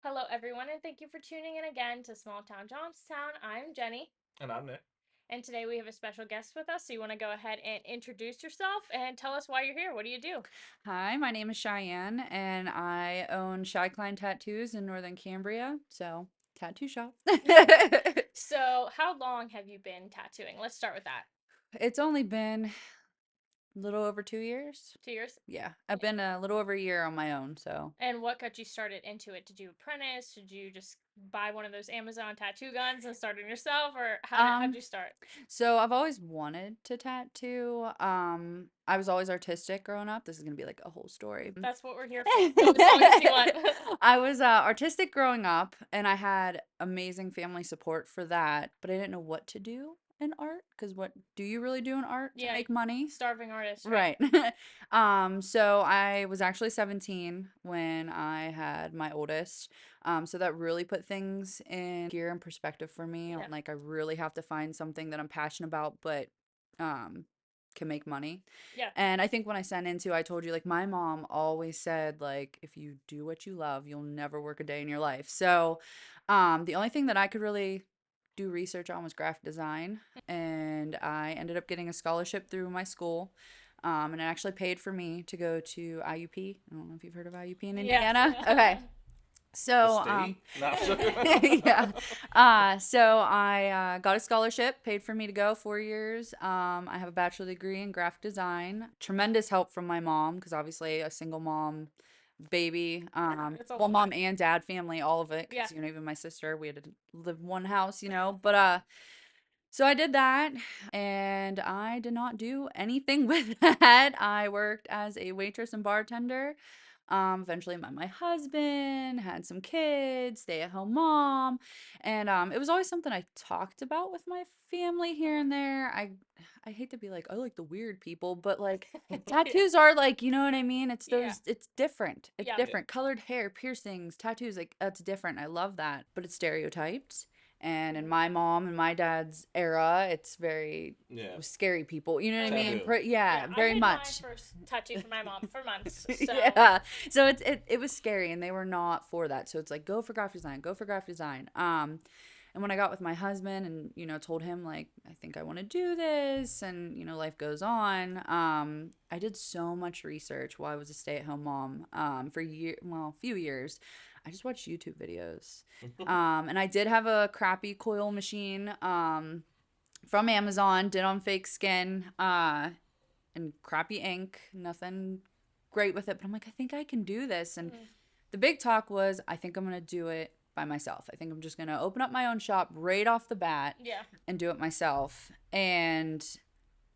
Hello, everyone, and thank you for tuning in again to Small Town Johnstown. I'm Jenny, And I'm Nick. and today we have a special guest with us. So, you want to go ahead and introduce yourself and tell us why you're here? What do you do? Hi, my name is Cheyenne, and I own Chey Kline Tattoos in Northern Cambria. So, tattoo shop. So, how long have you been tattooing? Let's start with that. It's only been a little over 2 years. 2 years? Yeah, I've been a little over a year on my own. So, And what got you started into it? Did you apprentice? Did you just buy one of those Amazon tattoo guns and start it yourself? Or how'd um, you start? so I've always wanted to tattoo. I was always artistic growing up. This is gonna be like a whole story. That's what we're here for. Go as long as you want. I was artistic growing up, and I had amazing family support for that, but I didn't know what to do in art because what do you really do in art to Yeah, make money? starving artist, right? Right. So I was actually 17 when I had my oldest. So that really put things in gear and perspective for me. Yeah. Like I really have to find something that I'm passionate about, but um can make money. Yeah. And I think when I sent into, I told you like my mom always said like if you do what you love, you'll never work a day in your life. So the only thing that I could really do research on was graphic design, and I ended up getting a scholarship through my school. And it actually paid for me to go to IUP. I don't know if you've heard of IUP in Yes. Indiana. Okay. The So, state? No. yeah. So I got a scholarship, paid for me to go 4 years. I have a bachelor degree in graphic design. Tremendous help from my mom, because obviously a single mom, baby, It's a well, lot. mom and dad, family, all of it, Yeah. because even my sister, we had to live in one house, But so I did that, and I did not do anything with that. I worked as a waitress and bartender. Eventually met my husband, had some kids, stay-at-home mom, and it was always something I talked about with my family here Mhm. and there. I hate to be like, I like the weird people, but like Yeah. tattoos are like, you know what I mean? It's Yeah. those, it's different. It's Yeah. Yeah. different. Colored hair, piercings, tattoos, like that's different. I love that, but it's stereotyped. And in Mhm. my mom and my dad's era, it's very Yeah. scary people. You know what I mean? Taboo. Yeah, Yeah, I very hid my much. first tattoo from my mom for months. So, Yeah. So it was scary, and they were not for that. So it's like go for graphic design, go for graphic design. And when I got with my husband and told him like I think I want to do this, and life goes on. I did so much research while I was a stay-at-home mom for a few years. I just watched YouTube videos. And I did have a crappy coil machine from Amazon, did on fake skin. And crappy ink, nothing great with it. But I'm like, I think I can do this. And mhm. the big talk was, I think I'm going to do it by myself. I think I'm just going to open up my own shop right off the bat Yeah. and do it myself. And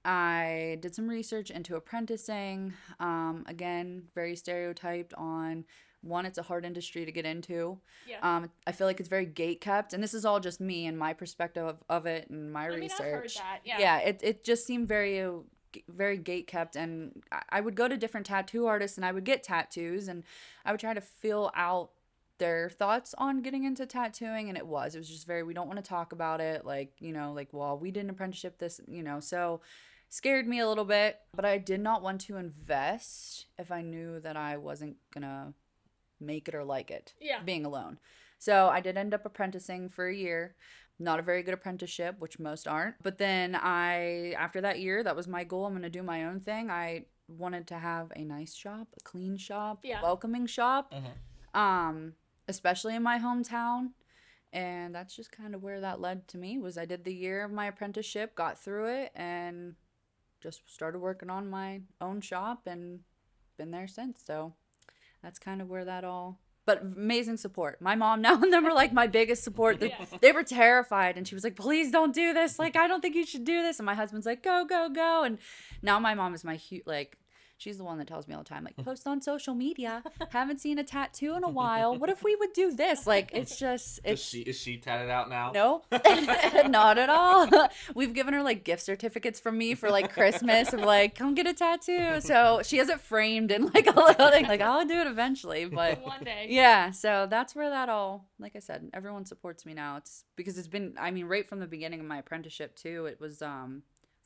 I did some research into apprenticing. Again, very stereotyped on one, it's a hard industry to get into. Yeah. I feel like it's very gate kept, and this is all just me and my perspective of it and my I mean, I've heard research. that. Yeah. Yeah, it just seemed very gate kept, and I would go to different tattoo artists and I would get tattoos, and I would try to feel out their thoughts on getting into tattooing, and it was just very, we don't want to talk about it, like like, well, we did an apprenticeship, this, so scared me a little bit, but I did not want to invest if I knew that I wasn't gonna make it or like it Yeah. being alone. So I did end up apprenticing for a year. Not a very good apprenticeship, which most aren't. But then after that year, that was my goal. I'm going to do my own thing. I wanted to have a nice shop, a clean shop, a Yeah. welcoming shop, Mhm. um, especially in my hometown. And that's just kind of where that led to me was I did the year of my apprenticeship, got through it, and just started working on my own shop and been there since. So that's kind of where that all, but amazing support. My mom now and them are like my biggest support. Yeah. They were terrified, and she was like, please don't do this, like I don't think you should do this. And my husband's like, go go go. And now my mom is my like, she's the one that tells me all the time, like, post on social media, haven't seen a tattoo in a while, what if we would do this? Like, it's just, Does it's she is she tatted out now? nope. Not at all. We've given her like gift certificates from me for like Christmas of like, come get a tattoo. So she has it framed in like a little thing. Like, I'll do it eventually. But One day. yeah, so that's where that all, like I said, everyone supports me now. It's because it's been, I mean, right from the beginning of my apprenticeship too, it was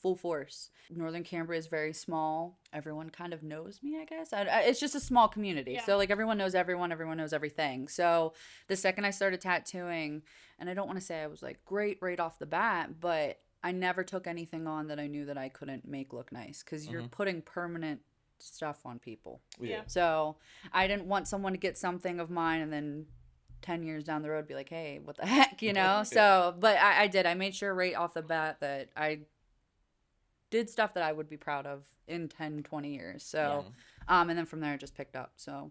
full force. Northern Cambria is very small. Everyone kind of knows me, I guess. It's just a small community. Yeah. So, like, everyone knows everyone knows everything. So the second I started tattooing, and I don't want to say I was like great right off the bat, but I never took anything on that I knew that I couldn't make look nice, because you're putting permanent stuff on people. Yeah. So I didn't want someone to get something of mine and then 10 years down the road be like, hey, what the heck, you know? So, but I did. I made sure right off the bat that I did stuff that I would be proud of in 10, 20 years. So, and then from there it just picked up. So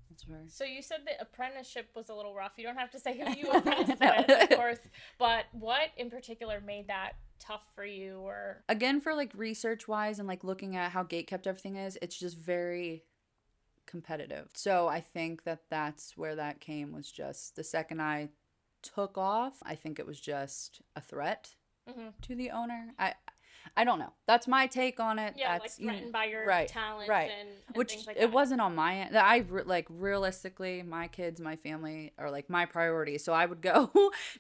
that's where. So you said the apprenticeship was a little rough. You don't have to say who you apprenticed with, of course. But what in particular made that tough for you? Or again, for like research wise and like looking at how gate kept everything is, it's just very competitive. So I think that that's where that came, was just the second I took off, I think it was just a threat to the owner. I don't know. That's my take on it. Yeah, that's, like threatened by your talents and which things like it that. wasn't on my end. Like realistically, my kids, my family are like my priority. So I would go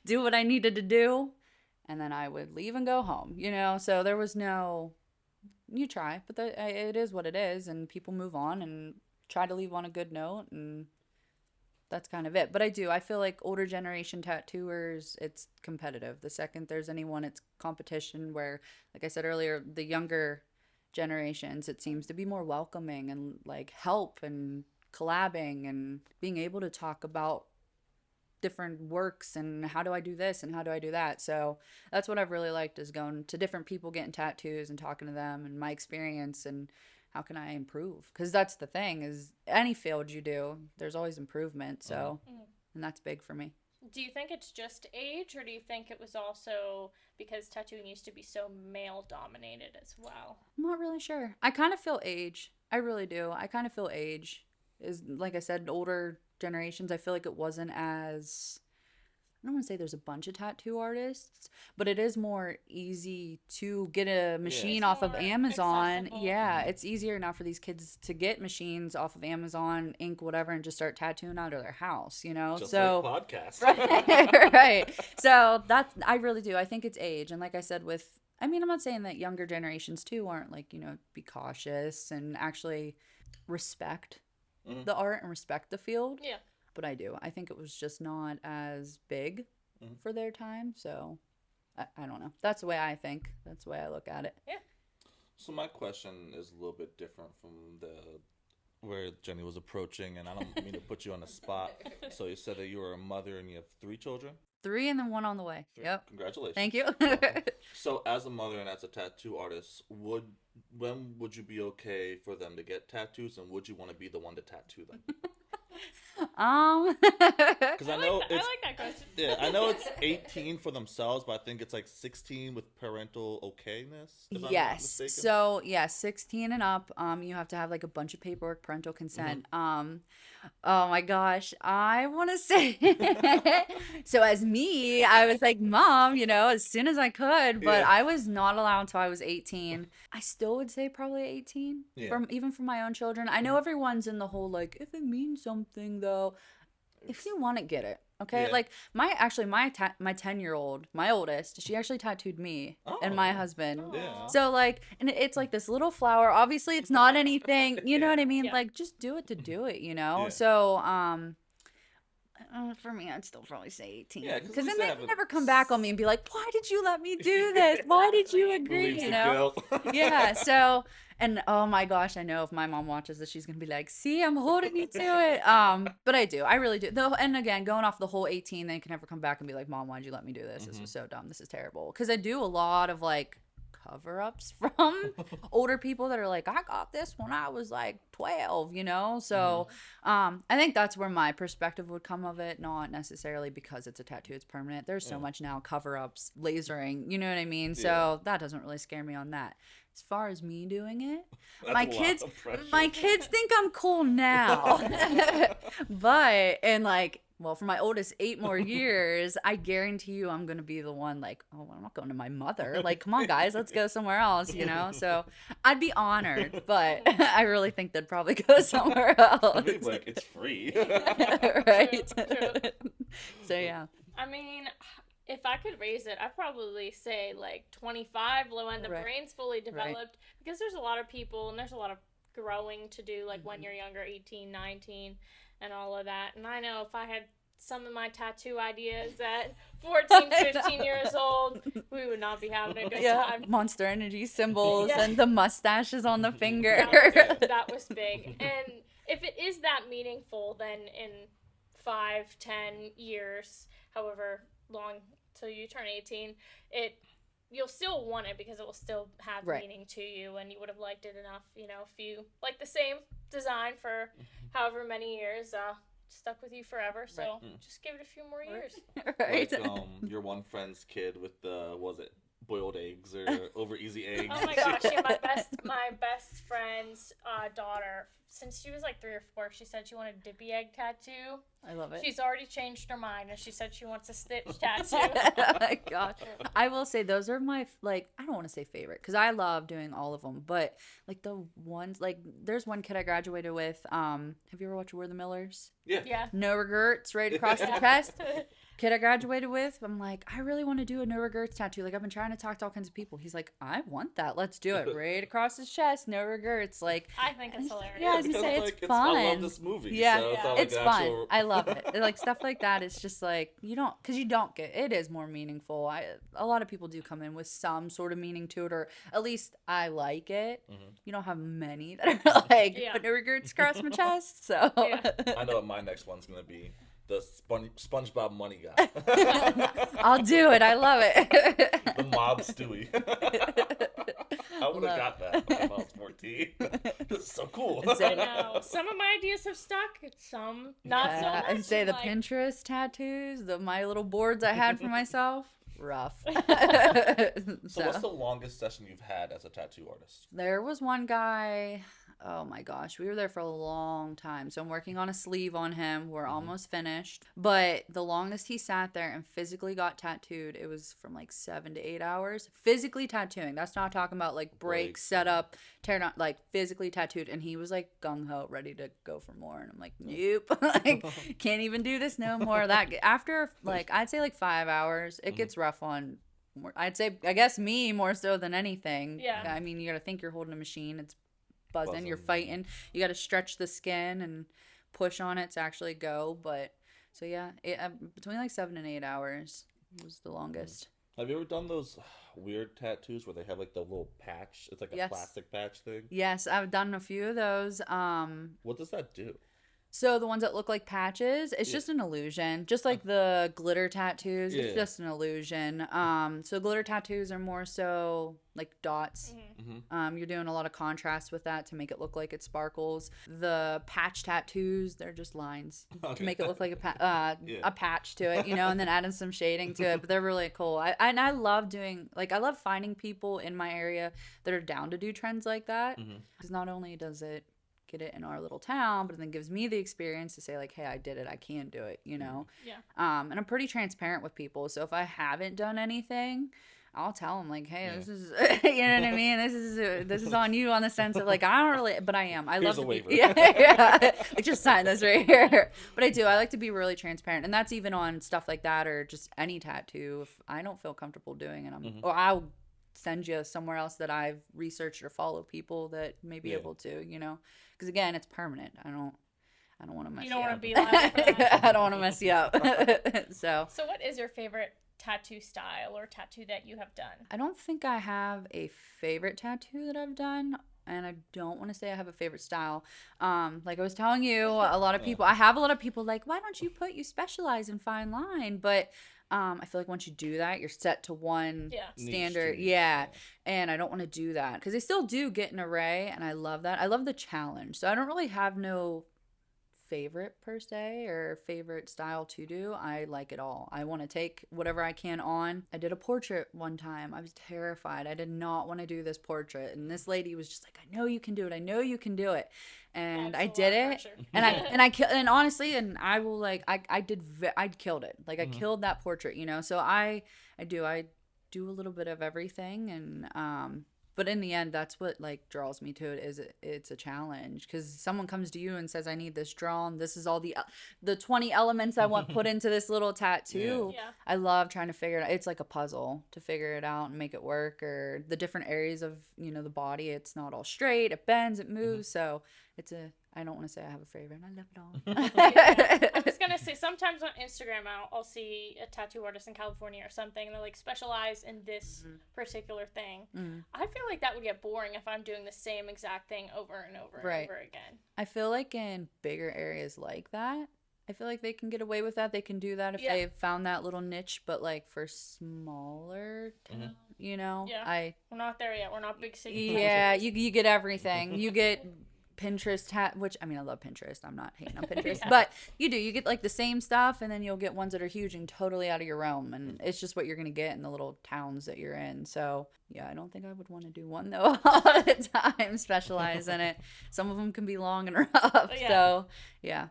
do what I needed to do, and then I would leave and go home, you know? So there was no, you try, but it is what it is, and people move on and try to leave on a good note, and that's kind of it. But I feel like older generation tattooers, it's competitive. The second there's anyone, it's competition, where, like I said earlier, the younger generations, it seems to be more welcoming and like help and collabing and being able to talk about different works and how do I do this and how do I do that. So that's what I've really liked, is going to different people, getting tattoos and talking to them and my experience and how can I improve? Because that's the thing, is any field you do, there's always improvement. So, and that's big for me. Do you think it's just age, or do you think it was also because tattooing used to be so male dominated as well? I'm not really sure. I kind of feel age. I really do. I kind of feel age is, like I said, older generations. I feel like it wasn't as, I don't want to say there's a bunch of tattoo artists, but it is more easy to get a machine off of Amazon. Accessible. Yeah, it's easier now for these kids to get machines off of Amazon, ink, whatever, and just start tattooing out of their house, you know? Just so like podcasts. right, right. So that's, I really do. I think it's age. And like I said, I'm not saying that younger generations too aren't like, be cautious and actually respect the art and respect the field. Yeah. But I do. I think it was just not as big for their time. So I don't know. That's the way I think. That's the way I look at it. Yeah. So my question is a little bit different from where Jenny was approaching, and I don't mean to put you on the spot. So you said that you were a mother and you have 3 children? 3 and then 1 on the way. 3. Yep. Congratulations. Thank you. So as a mother and as a tattoo artist, when would you be okay for them to get tattoos, and would you want to be the one to tattoo them? Because I know I like that question. Yeah, I know it's 18 for themselves, but I think it's like 16 with parental okayness. If I'm not Yes. mistaken. So yeah, 16 and up. You have to have like a bunch of paperwork, parental consent. Oh my gosh, I want to say. So as me, I was like, Mom, as soon as I could, but Yeah. I was not allowed until I was 18. I still would say probably 18. Yeah. Even for my own children. I know everyone's in the whole like, if it means something though, if you want it, get it. Okay, Yeah. like my 10-year-old, my oldest, she actually tattooed me and my husband. Yeah. So like, and it's like this little flower. Obviously, it's not anything. You know what I mean? Yeah. Like, just do it to do it. You know. Yeah. So for me, I'd still probably say 18. Yeah, 'cause at Because least then they they have can a- never come back on me and be like, "Why did you let me do this? Why did you agree?" Relieves You the know. guilt. Yeah. So. And oh my gosh, I know if my mom watches this, she's gonna be like, "See, I'm holding you to it." But I do, I really do. Though, and again, going off the whole 18, they can never come back and be like, "Mom, why'd you let me do this? This was so dumb. This is terrible." Because I do a lot of like cover-ups from older people that are like, "I got this when I was like 12," you know. So, I think that's where my perspective would come of it, not necessarily because it's a tattoo, it's permanent. There's so much now, cover-ups, lasering, you know what I mean. So that doesn't really scare me on that. As far as me doing it, That's my a lot kids, of pressure. my kids think I'm cool now, but well, for my oldest 8 more years, I guarantee you I'm gonna be the one like, oh, I'm not going to my mother. Like, come on, guys, let's go somewhere else, you know. So I'd be honored, but I really think they'd probably go somewhere else. I think like it's free. Right. True. So yeah. I mean, if I could raise it, I'd probably say like 25 when the Right. brain's fully developed. Right. Because there's a lot of people and there's a lot of growing to do, like when you're younger, 18, 19, and all of that. And I know if I had some of my tattoo ideas at 14, 15 years old, we would not be having a good time. Monster Energy symbols Yeah. and the mustaches on the finger. That was big. And if it is that meaningful, then in 5, 10 years, however long till you turn 18, you'll still want it because it will still have Right. meaning to you, and you would have liked it enough. You know, if you like the same design for however many years, stuck with you forever. So just give it a few more years. Right. Like your one friend's kid with the, what was it, boiled eggs or over easy eggs? Oh my gosh, yeah, my best friend's daughter, since she was like 3 or 4, she said she wanted a dippy egg tattoo. I love it. She's already changed her mind, and she said she wants a stitch tattoo. Oh my gosh. I will say those are my, like, I don't want to say favorite because I love doing all of them, but like the ones, like there's one kid I graduated with. Have you ever watched We're the Millers? Yeah. No regrets right across the chest. Kid I graduated with, I'm like, I really want to do a no regrets tattoo. Like, I've been trying to talk to all kinds of people. He's like, I want that. Let's do it. Right across his chest, no regrets. Like, I think it's hilarious. Yeah, I was Because, gonna say like, it's fun. I love this movie. Yeah, so Yeah. not like it's an fun. actual- I love it. Like stuff like that. It's just like because you don't get it is more meaningful. A lot of people do come in with some sort of meaning to it, or at least I like it. You don't have many that are like, Yeah. but no regrets across my chest. So Yeah. I know what my next one's gonna be. The SpongeBob money guy. I'll do it. I love it. The mob Stewie. I would have Love got that when I was 14. This is so cool. I know. Some of my ideas have stuck, some not so much. I'd say the like, Pinterest tattoos, my little boards I had for myself, rough. So what's the longest session you've had as a tattoo artist? There was one guy, oh my gosh, we were there for a long time. So I'm working on a sleeve on him. We're almost finished. But the longest he sat there and physically got tattooed, it was from like 7 to 8 hours. Physically tattooing. That's not talking about like breaks, setup, tear down, like physically tattooed. And he was like gung-ho, ready to go for more. And I'm like, nope, like can't even do this no more. That after like, I'd say like 5 hours, it gets rough on I'd say, I guess me more so than anything. Yeah. I mean, you got to think you're holding a machine. It's buzzing. You're fighting. You got to stretch the skin and push on it to actually go. But so yeah, between like 7 and 8 hours was the longest. Have you ever done those weird tattoos where they have like the little patch? It's like a Yes. plastic patch thing. Yes, I've done a few of those. What does that do? So the ones that look like patches, it's just an illusion. Just like the glitter tattoos, it's Yeah. just an illusion. So glitter tattoos are more so like dots. You're doing a lot of contrast with that to make it look like it sparkles. The patch tattoos, they're just lines to make it look like a patch to it, and then adding some shading to it. But they're really cool. I love doing, like, I love finding people in my area that are down to do trends like that. Because not only does it get it in our little town, but it then gives me the experience to say like, hey, I did it, I can do it, Yeah. And I'm pretty transparent with people, so if I haven't done anything, I'll tell them like, hey, this is you know what I mean, this is on you, on the sense of like, I don't really, but I am, I Here's love a to waiver. be, yeah, like just sign this right here. But I like to be really transparent, and that's even on stuff like that or just any tattoo. If I don't feel comfortable doing it, or I'll send you somewhere else that I've researched or follow people that may be able to, because again, it's permanent. I don't want to mess you up. You don't want to be liable for that. I don't want to mess you up. So what is your favorite tattoo style or tattoo that you have done? I don't think I have a favorite tattoo that I've done. And I don't want to say I have a favorite style. Like I was telling you, a lot of people, I have a lot of people like, why don't you specialize in fine line? But I feel like once you do that, you're set to one standard. Yeah. And I don't want to do that because they still do get an array. And I love that. I love the challenge. So I don't really have no favorite per se or favorite style to do. I like it all. I want to take whatever I can on. I did a portrait one time. I was terrified. I did not want to do this portrait, and this lady was just like, I know you can do it. I know you can do it. And That's I a did lot of it. pressure. And honestly, and I will like, I killed it. Like I killed that portrait, so I do a little bit of everything. And But in the end, that's what like draws me to it. It's a challenge because someone comes to you and says, "I need this drawn. This is all the 20 elements I want put into this little tattoo." Yeah. I love trying to figure it out. It's like a puzzle to figure it out and make it work. Or the different areas of the body. It's not all straight. It bends. It moves. So it's a. I don't want to say I have a favorite. I love it all. I was gonna say sometimes on Instagram I'll see a tattoo artist in California or something and they're like specialize in this particular thing. I feel like that would get boring if I'm doing the same exact thing over and over and over again. I feel like in bigger areas like that, I feel like they can get away with that. They can do that if they've found that little niche. But like for smaller town, we're not there yet. We're not big city. Yeah, you get everything. You get Pinterest which I mean I love Pinterest. I'm not hating on Pinterest, but you get like the same stuff, and then you'll get ones that are huge and totally out of your realm, and it's just what you're gonna get in the little towns that you're in. So yeah, I don't think I would want to do one though all the time. Specialize in it. Some of them can be long and rough. So yeah.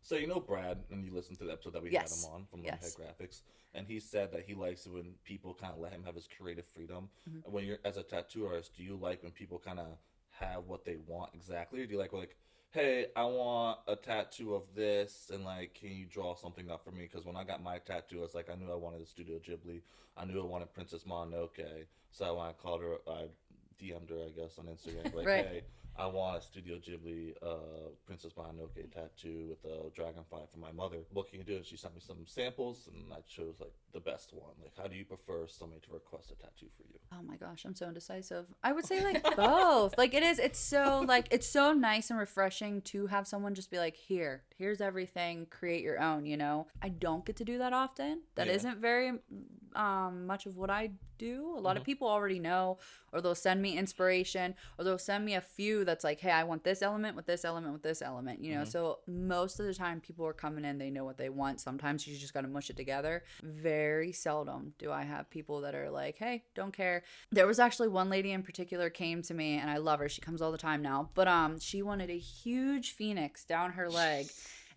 So Brad, and you listened to the episode that we had him on from Head Graphics, and he said that he likes it when people kind of let him have his creative freedom. When you're as a tattoo artist, do you like when people kind of have what they want exactly, or do you like hey, I want a tattoo of this, and like, can you draw something up for me? Because when I got my tattoo, it's like I knew I wanted a Studio Ghibli, I knew I wanted Princess Mononoke, so when I called her, I DM'd her, I guess, on Instagram, like, hey, I want a Studio Ghibli Princess Mononoke tattoo with a dragonfly for my mother. What can you do? And she sent me some samples, and I chose like the best one. Like, how do you prefer somebody to request a tattoo for you? Oh my gosh, I'm so indecisive. I would say like both. Like it's so nice and refreshing to have someone just be like, here's everything, create your own, I don't get to do that often. That isn't very much of what I do. A lot of people already know, or they'll send me inspiration, or they'll send me a few that's like, hey, I want this element with this element with this element, so most of the time people are coming in, they know what they want. Sometimes you just got to mush it together. Very seldom do I have people that are like, hey, don't care. There was actually one lady in particular came to me, and I love her, she comes all the time now, but she wanted a huge phoenix down her leg.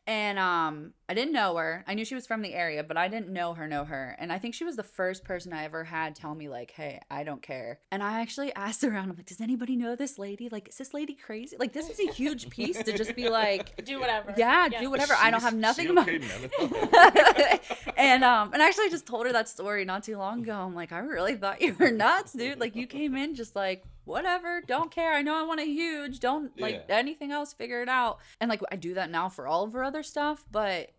And I didn't know her. I knew she was from the area, but I didn't know her. And I think she was the first person I ever had tell me like, hey, I don't care. And I actually asked around, I'm like, does anybody know this lady? Like, is this lady crazy? Like, this is a huge piece to just be like, do whatever. Yeah, do whatever. I don't have nothing about and I actually just told her that story not too long ago. I'm like, I really thought you were nuts, dude. Like, you came in just like, whatever, don't care. I know I want a huge, don't like anything else, figure it out. And like, I do that now for all of her other stuff, but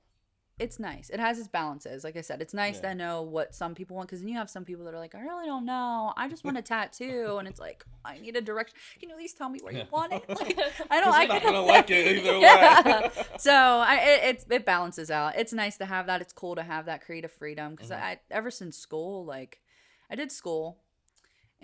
it's nice. It has its balances. Like I said, it's nice to know what some people want, because then you have some people that are like, I really don't know, I just want a tattoo, and it's like, I need a direction. Can you at least tell me where you want it? Like, I'm not gonna like it either way. So it balances out. It's nice to have that. It's cool to have that creative freedom, because I ever since school, like I did school,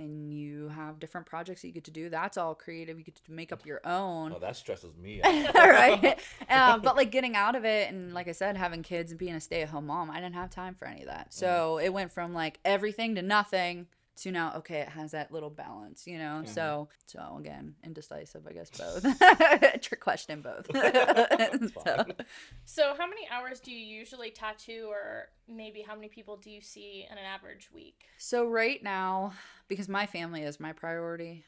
and you have different projects that you get to do. That's all creative. You get to make up your own. Oh, that stresses me out. Right. But like getting out of it, and like I said, having kids and being a stay-at-home mom, I didn't have time for any of that. So it went from like everything to nothing to now, okay, it has that little balance, So again, indecisive, I guess, both. Trick question, both. So how many hours do you usually tattoo, or maybe how many people do you see in an average week? So right now, because my family is my priority,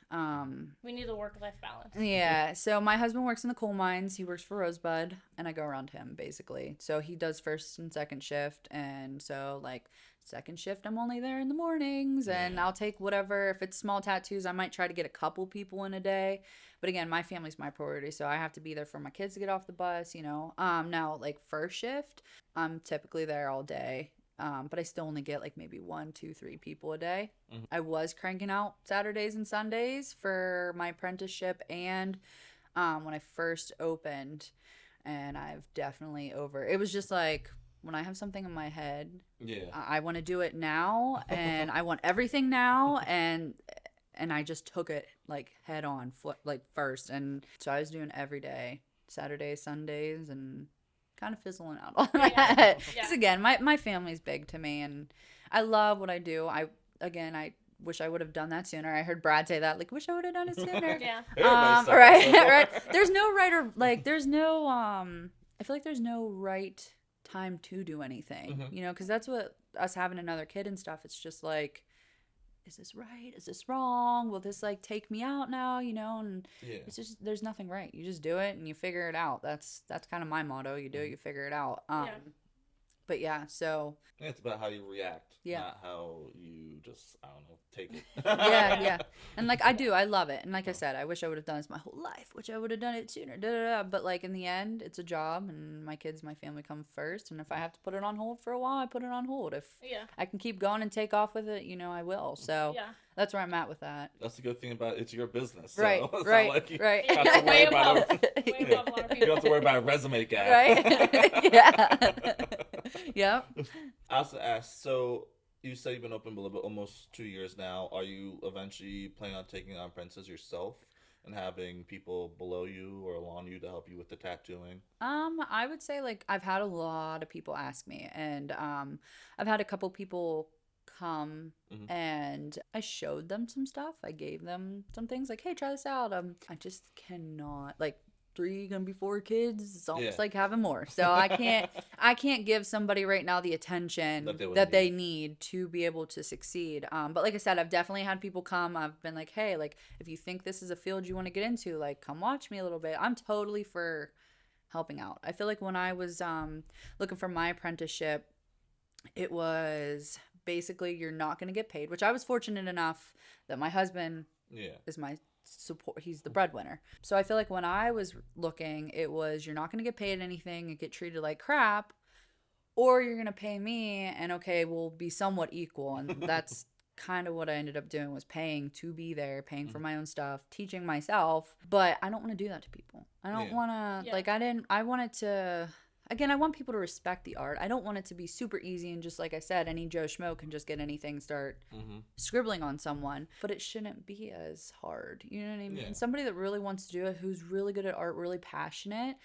we need a work-life balance. Yeah. So my husband works in the coal mines. He works for Rosebud, and I go around him basically. So he does first and second shift, and so like second shift, I'm only there in the mornings, and I'll take whatever. If it's small tattoos, I might try to get a couple people in a day. But again, my family's my priority, so I have to be there for my kids to get off the bus, Now, like first shift, I'm typically there all day. But I still only get like maybe 1, 2, 3 people a day. I was cranking out Saturdays and Sundays for my apprenticeship and when I first opened, and I've definitely it was just like, when I have something in my head, I want to do it now, and I want everything now, and I just took it like head on, like first, and so I was doing every day, Saturdays, Sundays, and kind of fizzling out on that. Because again, my family's big to me, and I love what I do. I wish I would have done that sooner. I heard Brad say that, like, wish I would have done it sooner. Right. There's no right or like, there's no I feel like there's no right time to do anything, because that's what us having another kid and stuff, it's just like is this right? Is this wrong? Will this like take me out now? You know, and it's just, there's nothing right. You just do it and you figure it out. That's kind of my motto. You do it, you figure it out. But yeah, so it's about how you react, not how you just, I don't know, take it. yeah. And like I love it. And like I said, I wish I would have done this my whole life, which I would have done it sooner. But like in the end, it's a job, and my kids, my family come first. And if I have to put it on hold for a while, I put it on hold. If I can keep going and take off with it, you know, I will. So that's where I'm at with that. That's the good thing about it's your business. So right. Like you have to worry about you don't have to worry about a resume gap. Right. Yeah. Yep. I also asked, so you said you've been open a little bit, almost 2 years now. Are you eventually planning on taking on apprentices yourself and having people below you or along you to help you with the tattooing? I would say like I've had a lot of people ask me, and I've had a couple people come and I showed them some stuff. I gave them some things like, hey, try this out. I just cannot, like, 3 gonna be 4 kids, it's almost like having more, so I can't give somebody right now the attention that they need to be able to succeed. But like I said, I've definitely had people come. I've been like, hey, like, if you think this is a field you want to get into, like, come watch me a little bit. I'm totally for helping out. I feel like when I was looking for my apprenticeship, it was basically you're not going to get paid, which I was fortunate enough that my husband is my support. He's the breadwinner. So I feel like when I was looking, it was you're not going to get paid anything and get treated like crap, or you're going to pay me and okay, we'll be somewhat equal. And that's kind of what I ended up doing, was paying to be there, paying for my own stuff, teaching myself. But I don't want to do that to people. I don't want to, like, I wanted to, again, I want people to respect the art. I don't want it to be super easy and just, like I said, any Joe Schmo can just get anything, start scribbling on someone. But it shouldn't be as hard. You know what I mean? Yeah. Somebody that really wants to do it, who's really good at art, really passionate.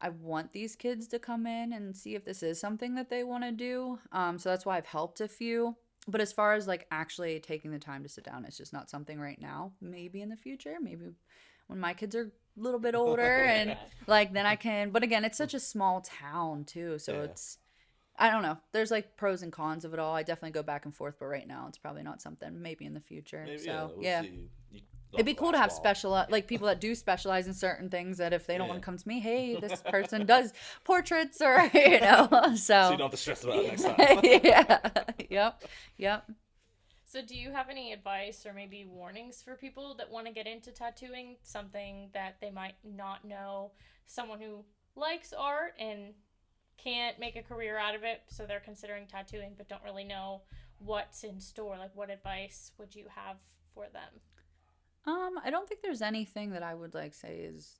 I want these kids to come in and see if this is something that they want to do. So that's why I've helped a few. But as far as, like, actually taking the time to sit down, it's just not something right now. Maybe in the future. Maybe when my kids are a little bit older and like then I can, but again, it's such a small town too, so it's, I don't know, there's like pros and cons of it all. I definitely go back and forth, but right now it's probably not something. Maybe in the future. Maybe, so it'd be cool to have like people that do specialize in certain things, that if they don't want to come to me, hey, this person does portraits, or you know, so you don't have to stress about it next time. Yep. So do you have any advice or maybe warnings for people that want to get into tattooing, something that they might not know, someone who likes art and can't make a career out of it, so they're considering tattooing but don't really know what's in store? Like, what advice would you have for them? I don't think there's anything that I would like say is,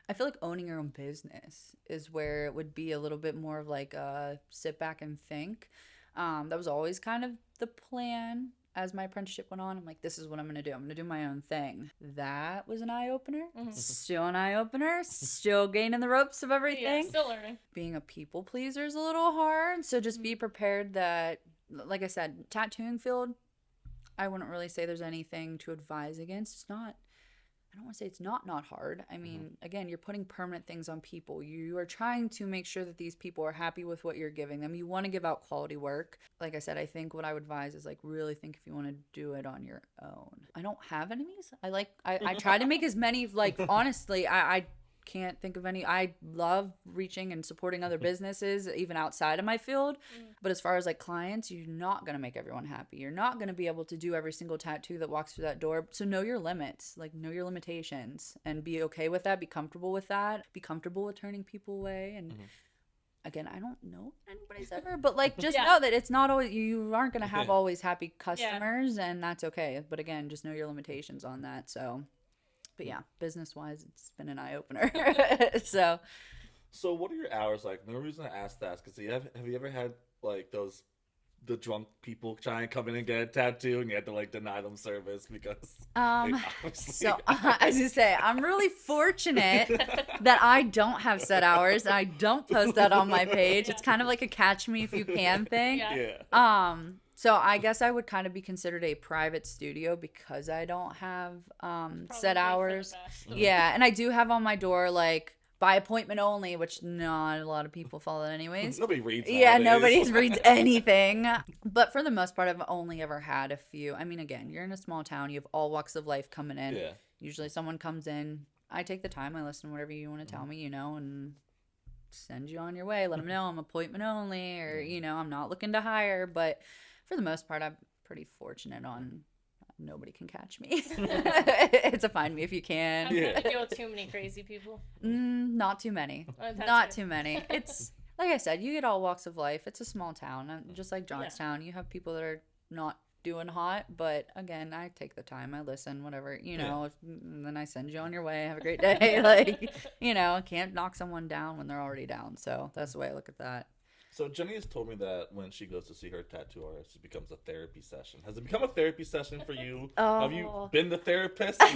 I feel like owning your own business is where it would be a little bit more of like a sit back and think. That was always kind of the plan. As my apprenticeship went on, I'm like, this is what I'm going to do. I'm going to do my own thing. That was an eye-opener. Still an eye-opener. Still gaining the ropes of everything. Yeah, still learning. Being a people pleaser is a little hard. So just be prepared that, like I said, tattooing field, I wouldn't really say there's anything to advise against. It's not, I don't want to say it's not hard. I mean, again, you're putting permanent things on people. You are trying to make sure that these people are happy with what you're giving them. You want to give out quality work. Like I said, I think what I would advise is like really think if you want to do it on your own. I don't have enemies. I try to make as many, like, honestly, I can't think of any. I love reaching and supporting other businesses even outside of my field, but as far as like clients, you're not going to make everyone happy. You're not going to be able to do every single tattoo that walks through that door. So know your limits, like know your limitations, and be okay with that. Be comfortable with that. Be comfortable with turning people away. And again, I don't know if anybody's ever, but like just know that it's not always, you aren't going to have always happy customers, and that's okay. But again, just know your limitations on that. So but yeah, business-wise, it's been an eye-opener. So what are your hours like? The reason I asked that is because have you ever had like the drunk people try and come in and get a tattoo and you had to like deny them service because so as you say, I'm really fortunate that I don't have set hours and I don't post that on my page. It's kind of like a catch me if you can thing. So I guess I would kind of be considered a private studio because I don't have set hours. And I do have on my door like by appointment only, which not a lot of people follow anyways. Nobody reads Yeah, nowadays. nobody reads anything. But for the most part, I've only ever had a few. I mean, again, you're in a small town. You have all walks of life coming in. Yeah. Usually someone comes in. I take the time. I listen to whatever you want to tell me, you know, and send you on your way. Let them know I'm appointment only, or, you know, I'm not looking to hire. But for the most part, I'm pretty fortunate on nobody can catch me. It's a find me if you can. I don't think you deal with too many crazy people. Not too many. Not too many. It's like I said, you get all walks of life. It's a small town, just like Johnstown. You have people that are not doing hot, but again, I take the time. I listen, whatever, you know. And then I send you on your way. Have a great day. Like, you know, can't knock someone down when they're already down. So that's the way I look at that. So Jenny has told me that when she goes to see her tattoo artist, it becomes a therapy session. Has it become a therapy session for you? Have you been the therapist? That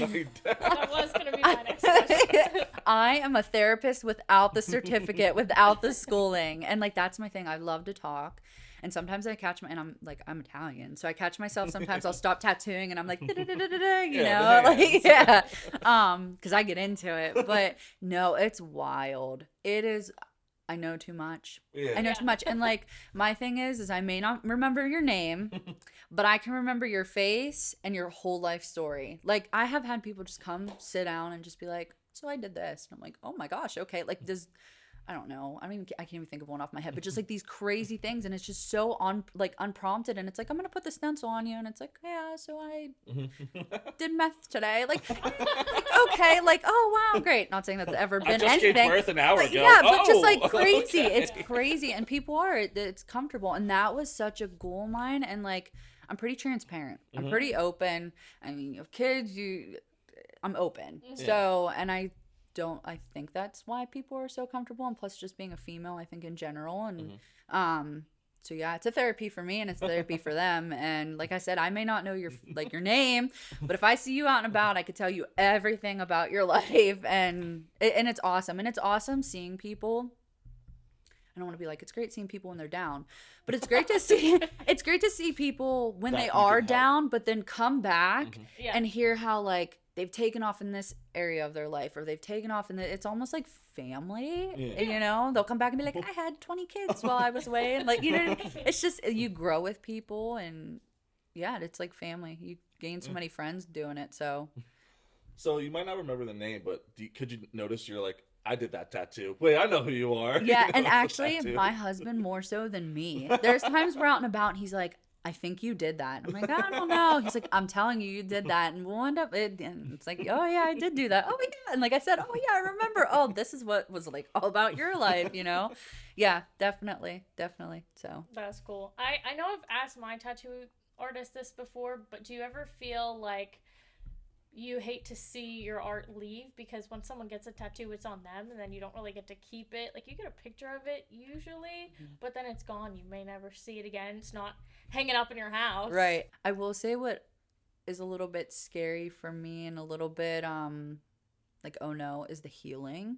was going to be my next question. I am a therapist without the certificate, without the schooling. And like, that's my thing. I love to talk. And sometimes I catch and I'm Italian. So I catch myself, sometimes I'll stop tattooing and I'm like, you know, like, yeah. Cause I get into it, but no, it's wild. It is. I know too much. I know too much. And like, my thing is I may not remember your name, but I can remember your face and your whole life story. Like, I have had people just come sit down and just be like, so I did this. And I'm like, oh my gosh. Okay. Like, I don't know. I can't even think of one off my head, but just like these crazy things. And it's just so unprompted. And it's like, I'm going to put the stencil on you. And it's like, yeah, so I did meth today. Like, okay. Like, oh, wow. Great. Not saying that's ever been anything. I just gave birth an hour ago. Yeah, but just like crazy. Okay. It's crazy. And people it's comfortable. And that was such a goal of mine. And like, I'm pretty transparent. I'm pretty open. I mean, you have kids, I'm open. So, and I think that's why people are so comfortable, and plus just being a female, I think in general. And so yeah, it's a therapy for me and it's therapy for them. And like I said, I may not know your name, but if I see you out and about, I could tell you everything about your life. And it's awesome. And it's awesome seeing people. I don't want to be like, it's great seeing people when they're down, but it's great to see people when they are down, but then come back and hear how like they've taken off in this area of their life, or they've taken off in it's almost like family, you know, they'll come back and be like, I had 20 kids while I was away. And like, you know, it's just, you grow with people and yeah, it's like family. You gain so many friends doing it. So you might not remember the name, but could you notice you're like, I did that tattoo. Wait, I know who you are. Yeah, and actually, my husband more so than me. There's times we're out and about, and he's like, I think you did that. I'm like, I don't know. He's like, I'm telling you, you did that. And we'll end up, and it's like, oh, yeah, I did do that. Oh, yeah. And like I said, oh, yeah, I remember. Oh, this is what was like all about your life, you know? Yeah, definitely. So that's cool. I know I've asked my tattoo artist this before, but do you ever feel like you hate to see your art leave? Because when someone gets a tattoo, it's on them, and then you don't really get to keep it. Like, you get a picture of it usually, but then it's gone. You may never see it again. It's not hanging up in your house. Right. I will say what is a little bit scary for me and a little bit like, oh no, is the healing.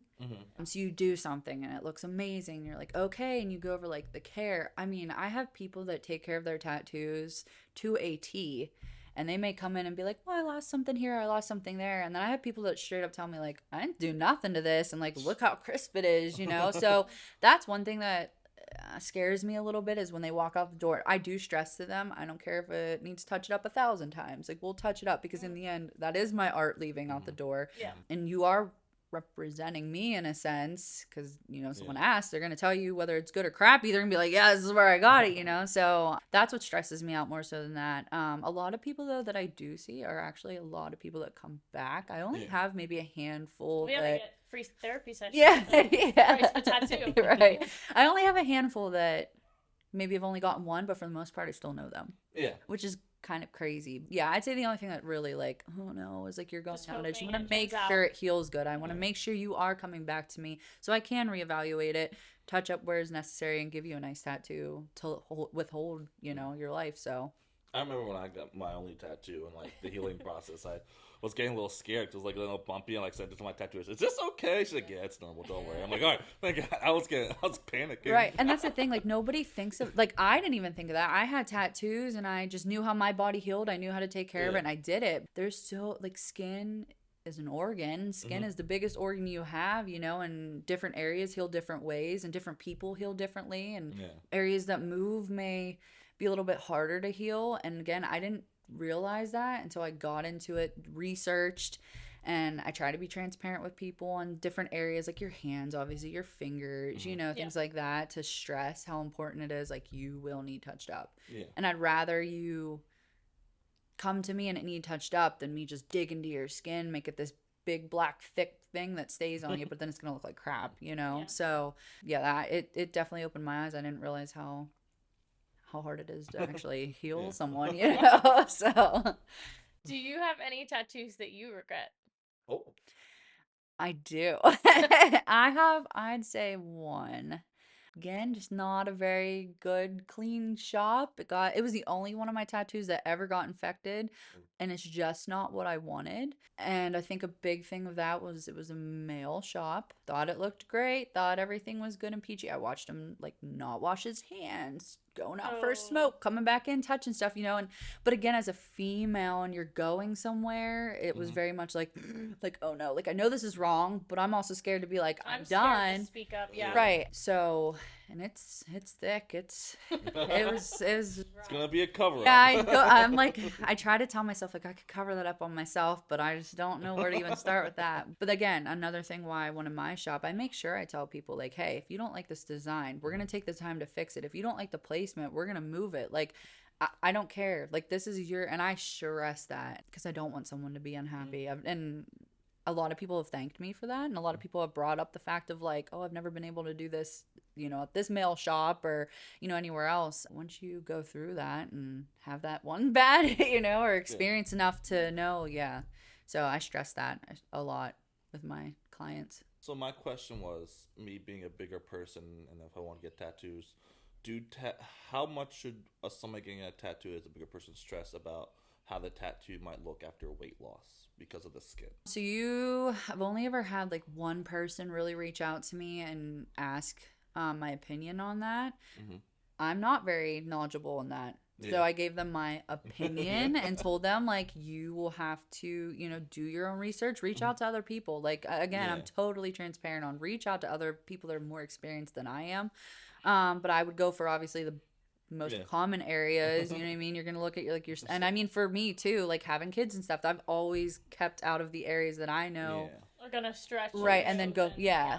So you do something and it looks amazing. You're like, okay. And you go over like the care. I mean, I have people that take care of their tattoos to a T. And they may come in and be like, well, I lost something here, I lost something there. And then I have people that straight up tell me, like, I didn't do nothing to this. And, like, look how crisp it is, you know? So that's one thing that scares me a little bit is when they walk out the door. I do stress to them. I don't care if it needs touched up 1,000 times. Like, we'll touch it up because in the end, that is my art leaving out the door. Yeah. And you are representing me in a sense because, you know, someone asked, they're going to tell you whether it's good or crappy. They're going to be like, yeah, this is where I got it, you know? So that's what stresses me out more so than that. A lot of people, though, that I do see are actually a lot of people that come back. I only have maybe a handful we that... get free therapy sessions. Yeah. Price for tattoo. Right. I only have a handful that maybe I've only gotten one, but for the most part, I still know them. Yeah. Which is kind of crazy. Yeah, I'd say the only thing that really like, oh no, is like you're going down. I just want to make sure it heals good. I want to make sure you are coming back to me so I can reevaluate it, touch up where is necessary, and give you a nice tattoo to withhold, you know, your life. So I remember when I got my only tattoo and like the healing process, I was getting a little scared because it was like a little bumpy, and like said to my tattooist, "Is this okay?" She's like, "Yeah, it's normal. Don't worry." I'm like, "All right." Like, I was panicking. Right, and that's the thing. Like, nobody thinks of, like, I didn't even think of that. I had tattoos, and I just knew how my body healed. I knew how to take care of it, and I did it. There's so, like, skin is an organ. Skin is the biggest organ you have, you know, and different areas heal different ways, and different people heal differently, and areas that move may be a little bit harder to heal. And again, I didn't realize that until I got into it, researched, and I try to be transparent with people on different areas, like your hands, obviously your fingers, you know, things like that, to stress how important it is. Like, you will need touched up. And I'd rather you come to me and it need touched up than me just dig into your skin, make it this big black thick thing that stays on you, but then it's gonna look like crap, you know. So it definitely opened my eyes. I didn't realize how hard it is to actually heal someone, you know. So do you have any tattoos that you regret? I do. I have, I'd say, one. Again, just not a very good, clean shop. It was the only one of my tattoos that ever got infected, and it's just not what I wanted. And I think a big thing of that was it was a male shop. Thought it looked great, thought everything was good and peachy. I watched him like not wash his hands, going out for a smoke, coming back in, touching stuff, you know. And but again, as a female and you're going somewhere, it was very much like oh no, like I know this is wrong, but I'm also scared to be like I'm done. To speak up, right. So, and it's thick. It was it's gonna be a cover up. Yeah, I'm like, I try to tell myself like I could cover that up on myself, but I just don't know where to even start with that. But again, another thing why I wanted my shop, I make sure I tell people like, hey, if you don't like this design, we're gonna take the time to fix it. If you don't like the placement, we're gonna move it. Like, I don't care. Like, this is and I stress that because I don't want someone to be unhappy. And a lot of people have thanked me for that, and a lot of people have brought up the fact of like, oh, I've never been able to do this, you know, at this male shop or, you know, anywhere else. Once you go through that and have that one bad, you know, or experience enough to know, so I stress that a lot with my clients. So my question was, me being a bigger person, and if I want to get tattoos, how much should someone getting a tattoo as a bigger person stress about how the tattoo might look after weight loss because of the skin? So I've only ever had like one person really reach out to me and ask my opinion on that. I'm not very knowledgeable in that. So I gave them my opinion and told them like, you will have to, you know, do your own research, reach out to other people. Like, again, I'm totally transparent on reach out to other people that are more experienced than I am. But I would go for obviously the most common areas, you know what I mean? You're gonna look at your and I mean for me too, like having kids and stuff, I've always kept out of the areas that I know are gonna stretch, right, and then go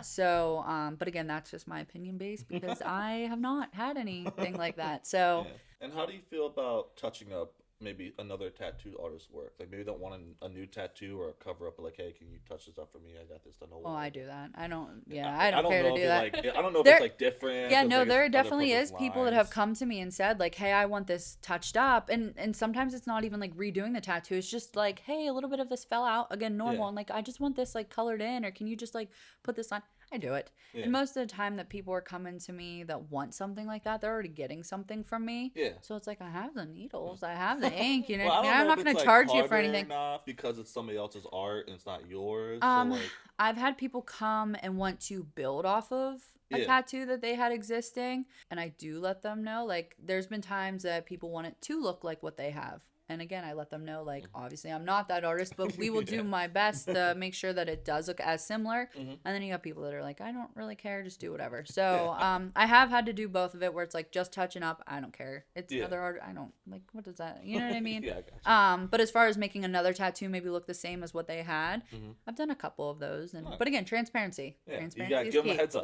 so but again, that's just my opinion based because I have not had anything like that. So and how do you feel about touching up maybe another tattoo artist's work? Like, maybe they don't want a new tattoo or a cover up, but like, hey, can you touch this up for me? I got this done. I do that. I don't care to do that. I don't know if it's like different. Yeah, no, there definitely is people that have come to me and said like, hey, I want this touched up. And sometimes it's not even like redoing the tattoo. It's just like, hey, a little bit of this fell out. Again, normal. And like, I just want this like colored in, or can you just like put this on? I do it. And most of the time that people are coming to me that want something like that, they're already getting something from me. So it's like, I have the needles, I have the ink, you know. Well, I'm not going to charge you for anything. Because it's somebody else's art and it's not yours. I've had people come and want to build off of a tattoo that they had existing, and I do let them know. Like, there's been times that people want it to look like what they have. And again, I let them know, like, obviously I'm not that artist, but we will do my best to make sure that it does look as similar. And then you have people that are like, I don't really care, just do whatever. So I have had to do both of it, where it's like just touching up, I don't care. It's another art. I don't like, what does that, you know what I mean? I got you. But as far as making another tattoo maybe look the same as what they had, I've done a couple of those. But again, transparency. Transparency you gotta give them a heads up.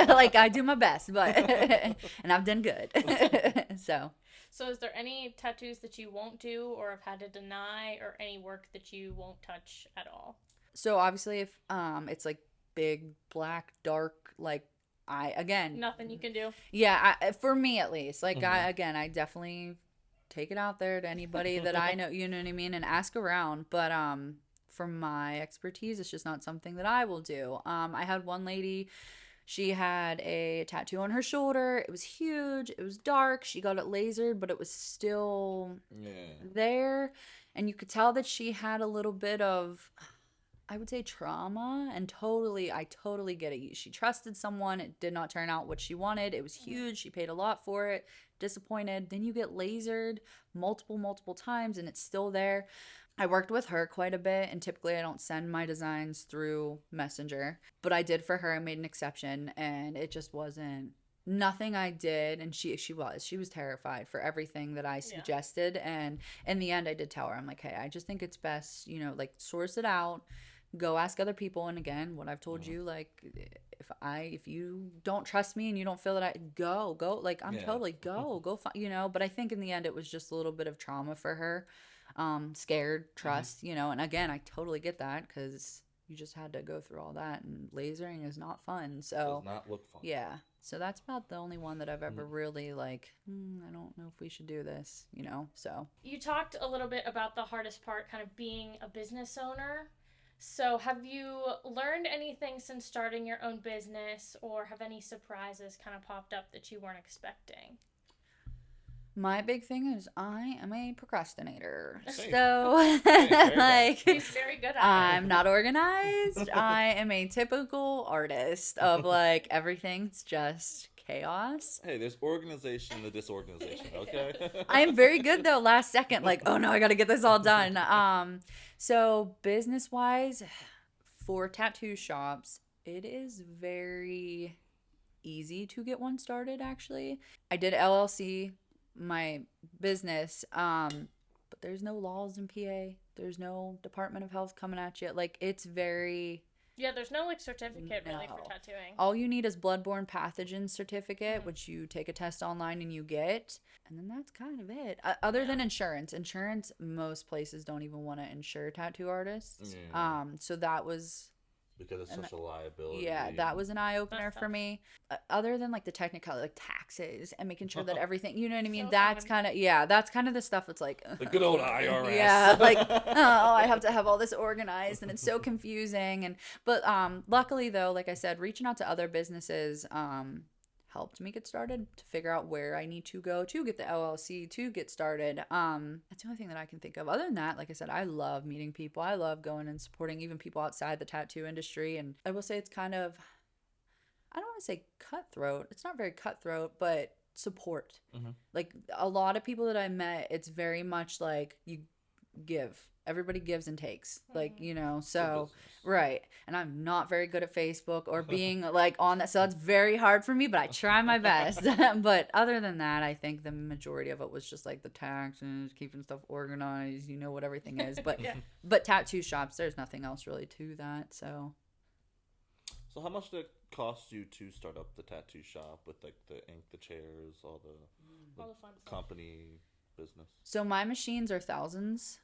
Like, I do my best, but and I've done good. So is there any tattoos that you won't do or have had to deny, or any work that you won't touch at all? So obviously if it's like big, black, dark, like nothing you can do. Yeah, for me at least. Like I definitely take it out there to anybody that I know, you know what I mean, and ask around. But for my expertise, it's just not something that I will do. I had one lady. She had a tattoo on her shoulder. It was huge. It was dark. She got it lasered, but it was still there. And you could tell that she had a little bit of, I would say, trauma. And I totally get it. She trusted someone. It did not turn out what she wanted. It was huge. She paid a lot for it. Disappointed. Then you get lasered multiple times and it's still there. I worked with her quite a bit, and typically I don't send my designs through Messenger, but I did for her. I made an exception, and it just wasn't nothing I did, and she was terrified for everything that I suggested, and in the end I did tell her, I'm like, hey, I just think it's best, like, source it out, go ask other people, and again, what I've told you, like, if you don't trust me and you don't feel that I go, like, I'm totally go find, but I think in the end it was just a little bit of trauma for her. Scared, trust, and again, I totally get that, because you just had to go through all that, and lasering is not fun. So does not look fun. Yeah. So that's about the only one that I've ever really like, I don't know if we should do this, so. You talked a little bit about the hardest part kind of being a business owner. So have you learned anything since starting your own business, or have any surprises kind of popped up that you weren't expecting? My big thing is I am a procrastinator. Same. So, like, he's very good at it. I'm not organized. I am a typical artist of, like, everything's just chaos. Hey, there's organization in the disorganization, okay? I am very good, though, last second, like, oh no, I got to get this all done. So business-wise, for tattoo shops, it is very easy to get one started, actually. I did LLC my business, but there's no laws in PA. There's no Department of Health coming at you. Like, it's very... Yeah, there's no, like, certificate really for tattooing. All you need is bloodborne pathogen certificate, which you take a test online and you get, and then that's kind of it. Other than insurance, most places don't even want to insure tattoo artists. Yeah. So that was... Because it's such a liability. Yeah, that was an eye-opener for me. Other than, like, the technicality, like taxes and making sure that everything, you know what I mean? So that's kind of the stuff that's like... the good old IRS. Yeah, like, oh, I have to have all this organized, and it's so confusing. But luckily, though, like I said, reaching out to other businesses helped me get started, to figure out where I need to go to get the LLC to get started. That's the only thing that I can think of. Other than that, like I said, I love meeting people. I love going and supporting even people outside the tattoo industry. And I will say it's kind of, I don't want to say cutthroat. It's not very cutthroat, but support. Like, a lot of people that I met, it's very much like you give. Everybody gives and takes, like, so, right. And I'm not very good at Facebook or being, like, on that. So that's very hard for me, but I try my best. But other than that, I think the majority of it was just, like, the taxes, keeping stuff organized, what everything is. But but tattoo shops, there's nothing else really to that, so. So how much did it cost you to start up the tattoo shop with, like, the ink, the chairs, all the fun stuff. company business? So my machines are thousands.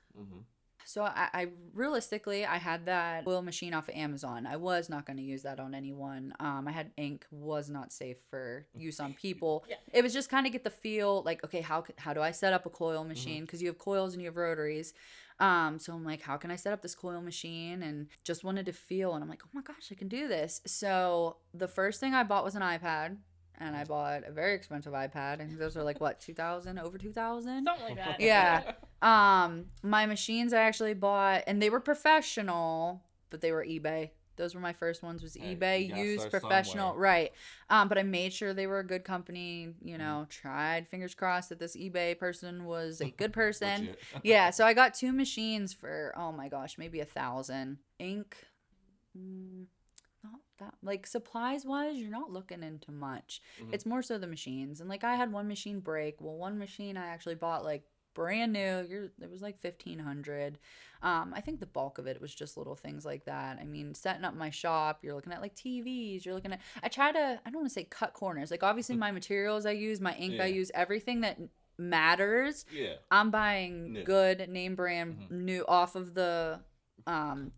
So I realistically, I had that oil machine off of Amazon. I was not going to use that on anyone. I had ink, was not safe for use on people. It was just kind of get the feel, like, okay, how do I set up a coil machine? Because you have coils and you have rotaries. So I'm like, how can I set up this coil machine? And just wanted to feel, and I'm like, oh my gosh, I can do this. So the first thing I bought was an iPad. And I bought a very expensive iPad. I think those were like, what, $2,000? Over $2,000? Something like that. Yeah. My machines I actually bought, and they were professional, but they were eBay. Those were my first ones, was eBay, used, professional. Somewhere. Right. But I made sure they were a good company, tried, fingers crossed, that this eBay person was a good person. Yeah. So I got 2 machines for, oh my gosh, maybe $1,000. Ink. Not that, like, supplies wise, you're not looking into much. It's more so the machines. And, like, I had one machine break. Well, one machine I actually bought, like, brand new. It was like $1,500. I think the bulk of it was just little things like that. I mean, setting up my shop, you're looking at, like, TVs. You're looking at, I don't want to say cut corners. Like, obviously my materials I use, my ink I use, everything that matters. I'm buying good name brand new off of the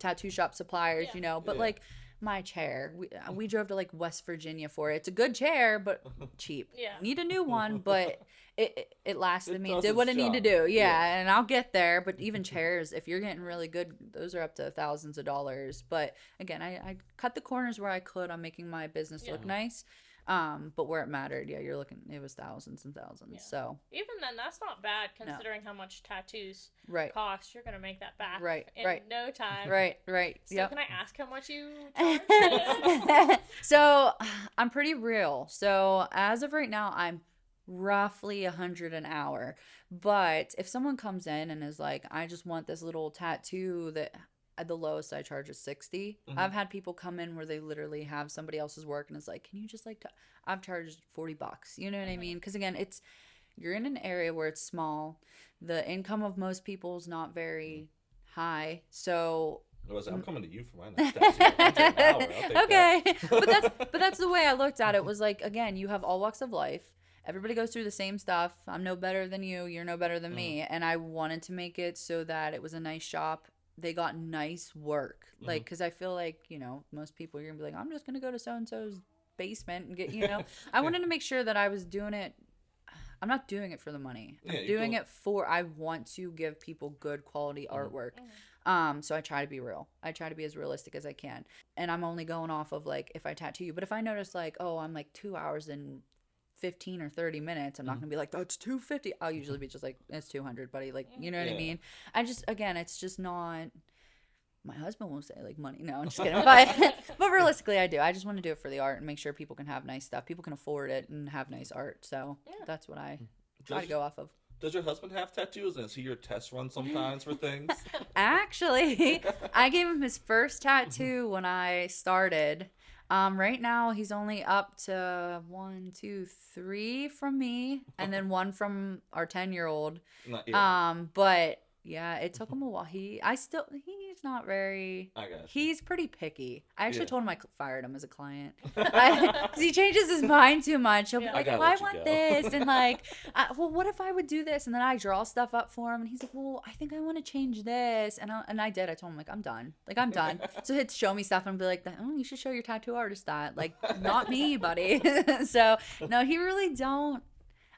tattoo shop suppliers, but like, my chair, we drove to, like, West Virginia for it. It's a good chair, but cheap. Need a new one, but it lasted me. Did what it needed to do. And I'll get there. But even chairs, if you're getting really good, those are up to thousands of dollars. But again, I cut the corners where I could on making my business look nice. But where it mattered, you're looking, it was thousands and thousands. So even then, that's not bad considering how much tattoos cost. You're gonna make that back in no time. Right. So can I ask how much you charge? So I'm pretty real. So as of right now, I'm roughly 100 an hour. But if someone comes in and is like, I just want this little tattoo, that at the lowest I charge is 60. I've had people come in where they literally have somebody else's work and it's like, can you just like, I've charged $40. You know what I mean? Because again, you're in an area where it's small. The income of most people is not very high. So I'm coming to you for my next tattoo. Okay. But that's the way I looked at it, was like, again, you have all walks of life. Everybody goes through the same stuff. I'm no better than you. You're no better than me. And I wanted to make it so that it was a nice shop. They got nice work. Like, because I feel like, you know, most people, you're going to be like, I'm just going to go to so-and-so's basement and get, you know. I wanted to make sure that I was doing it. I'm not doing it for the money. I'm doing it for, I want to give people good quality artwork. So I try to be real. I try to be as realistic as I can. And I'm only going off of like, if I tattoo you. But if I notice like, oh, I'm like 2 hours and 15 or 30 minutes, I'm not going to be like, that's $250. I'll usually be just like, it's $200, buddy. Like, you know what I mean? I just, again, it's just not, my husband will say like money. No, I'm just kidding. But realistically, I do. I just want to do it for the art and make sure people can have nice stuff. People can afford it and have nice art. So that's what I try to go off of. Does your husband have tattoos, and is he your test run sometimes for things? Actually, I gave him his first tattoo when I started. Right now, he's only up to 1, 2, 3 from me, and then 1 from our 10-year-old. But yeah, it took him a while. He's not very. I got you. He's pretty picky. I actually told him I fired him as a client. 'Cause he changes his mind too much. He'll be like, well, I want this, and like, well, what if I would do this? And then I draw stuff up for him, and he's like, well, I think I want to change this, and I did. I told him like, I'm done. So he'd show me stuff and be like, oh, you should show your tattoo artist that. Like, not me, buddy. So no, he really don't.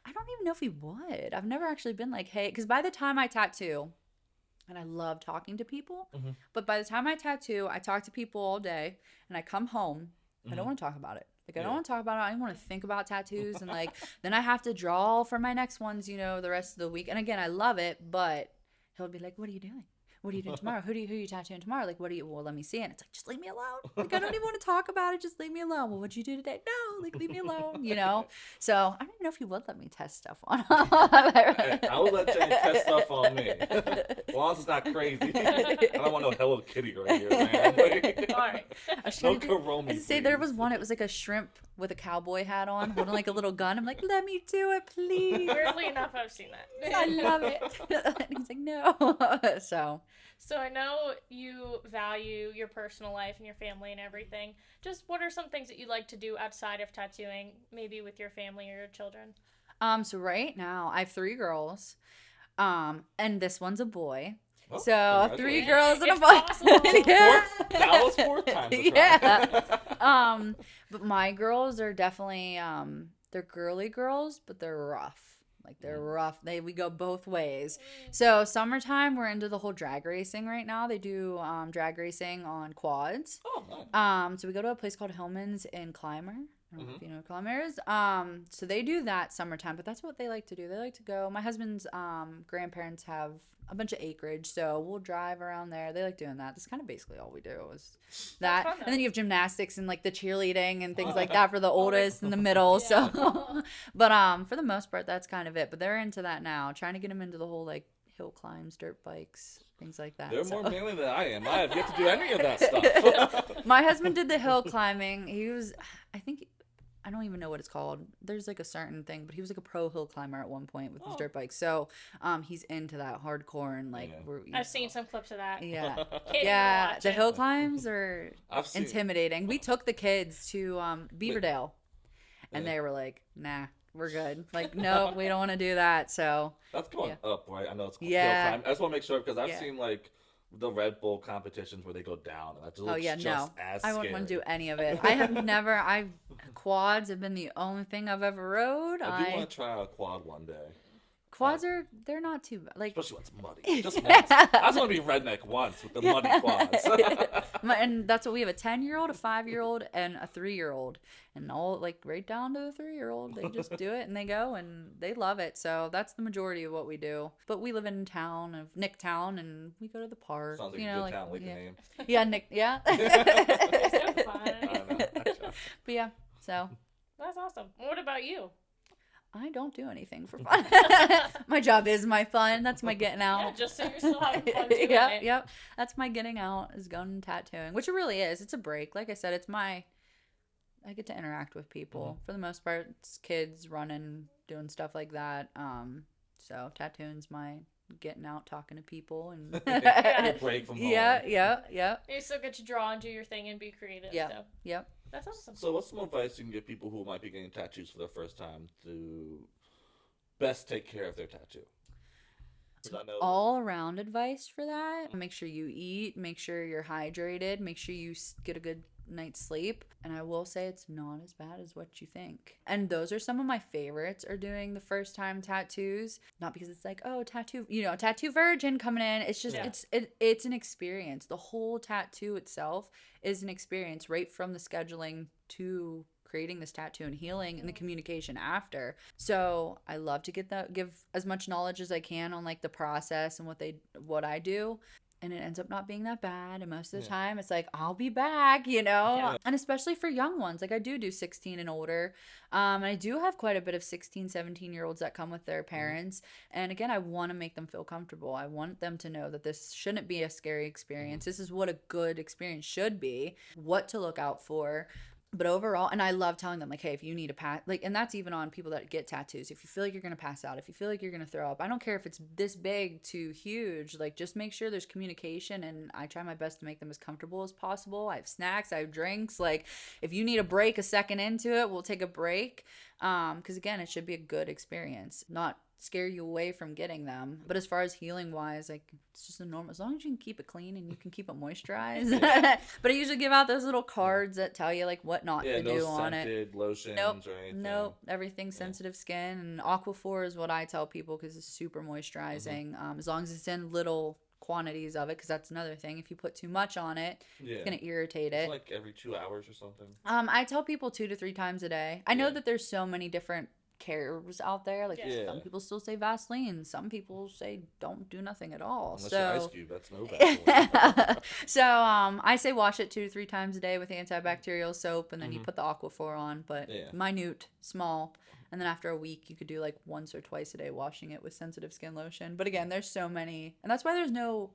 I don't even know if he would. I've never actually been like, hey, because by the time I tattoo, and I love talking to people, but by the time I tattoo, I talk to people all day, and I come home, I don't want to talk about it. Like, I don't want to talk about it. I don't want to think about tattoos, and like, then I have to draw for my next ones, you know, the rest of the week. And again, I love it, but he'll be like, what are you doing? What are you doing tomorrow? Who are you tattooing tomorrow? Like, well, let me see it. And it's like, just leave me alone. Like, I don't even want to talk about it. Just leave me alone. Well, what'd you do today? No, like, leave me alone, you know? So I don't even know if he would let me test stuff on him. I would let Jenny test stuff on me. As long as it's not crazy. I don't want no Hello Kitty right here, man. Like, all right. No Karomi. I say there was one, it was like a shrimp with a cowboy hat on, holding like a little gun. I'm like, let me do it, please. Weirdly enough, I've seen that. I love it. And he's like, no. So I know you value your personal life and your family and everything. Just what are some things that you like to do outside of tattooing, maybe with your family or your children? So right now I have 3 girls, and this one's a boy. Oh, so 3 girls and a boy. Yeah. That was 4 times. Yeah. But my girls are definitely they're girly girls, but they're rough. Like, they're rough. We go both ways. So summertime, we're into the whole drag racing right now. They do drag racing on quads. Oh, nice. So we go to a place called Hillman's in Clymer. I don't know if you know what Clymer is. So they do that summertime, but that's what they like to do. They like to go. My husband's grandparents have a bunch of acreage, so we'll drive around there. They like doing that. That's kind of basically all we do is that. Fun, and then you have gymnastics and like the cheerleading and things like that for the oldest and the middle. Yeah. So, but for the most part, that's kind of it. But they're into that now. Trying to get them into the whole like hill climbs, dirt bikes, things like that. They're more manly than I am. I have yet to do any of that stuff. My husband did the hill climbing. He was, I don't even know what it's called. There's like a certain thing, but he was like a pro hill climber at one point with his dirt bike. So he's into that hardcore and like I've seen some clips of that. Yeah. Yeah. The hill climbs are intimidating. We took the kids to Beaverdale and they were like, nah, we're good. Like, no, we don't want to do that. So that's going up, right? I know it's hill climb. I just want to make sure because I've seen like the Red Bull competitions where they go down and that just looks just as I wouldn't want to do any of it. I have never quads have been the only thing I've ever rode. I do want to try a quad one day. Quads they're not too bad. Like, especially when it's muddy. Just once. I just want to be redneck once with the muddy quads. And that's what we have: a 10-year-old, a 5-year-old, and a 3-year-old, and all like right down to the 3-year-old. They just do it and they go and they love it. So that's the majority of what we do. But we live in town of Nicktown, and we go to the park. Sounds like a good town, like the name. Yeah, Nick. Yeah. So fun. But yeah, so that's awesome. What about you? I don't do anything for fun. My job is my fun. That's my getting out. Yeah, just so you're still having fun doing it. Yep. That's my getting out, is going and tattooing, which it really is. It's a break. Like I said, I get to interact with people. For the most part, it's kids running, doing stuff like that. So tattooing's my getting out, talking to people, and a break from home. Yeah. You still get to draw and do your thing and be creative. Yeah. So. Yep. That's awesome. So what's some advice you can give people who might be getting tattoos for the first time to best take care of their tattoo? All around advice for that. Make sure you eat, make sure you're hydrated, make sure you get a good night's sleep. And I will say it's not as bad as what you think. And those are some of my favorites, are doing the first time tattoos. Not because it's like, oh, tattoo virgin coming in. It's just, it's an experience. The whole tattoo itself is an experience, right from the scheduling to creating this tattoo and healing and the communication after. So I love to give as much knowledge as I can on like the process and what I do. And it ends up not being that bad. And most of the time it's like, I'll be back, and especially for young ones, like I do 16 and older. And I do have quite a bit of 16, 17-year-olds that come with their parents. And again, I want to make them feel comfortable. I want them to know that this shouldn't be a scary experience. This is what a good experience should be, what to look out for. But overall, and I love telling them, like, hey, if you need a and that's even on people that get tattoos. If you feel like you're going to pass out, if you feel like you're going to throw up, I don't care if it's this big to huge, like, just make sure there's communication. And I try my best to make them as comfortable as possible. I have snacks, I have drinks. Like, if you need a break a second into it, we'll take a break. Because again, it should be a good experience, not scare you away from getting them. But as far as healing wise, like, it's just a normal, as long as you can keep it clean and you can keep it moisturized. But I usually give out those little cards that tell you like what not to do on it. Lotions or anything. Nope, everything's sensitive skin. And Aquaphor is what I tell people because it's super moisturizing. As long as it's in little quantities of it, because that's another thing. If you put too much on it, it's gonna irritate it. It's like every 2 hours or something. I tell people 2 to 3 times a day. I know that there's so many different cares out there. Like some people still say Vaseline, some people say don't do nothing at all. Unless so you're Ice Cube, that's no Vaseline. So I say wash it 2 to 3 times a day with antibacterial soap, and then you put the Aquaphor on, but minute, small. And then after a week, you could do like once or twice a day washing it with sensitive skin lotion. But again, there's so many, and that's why there's no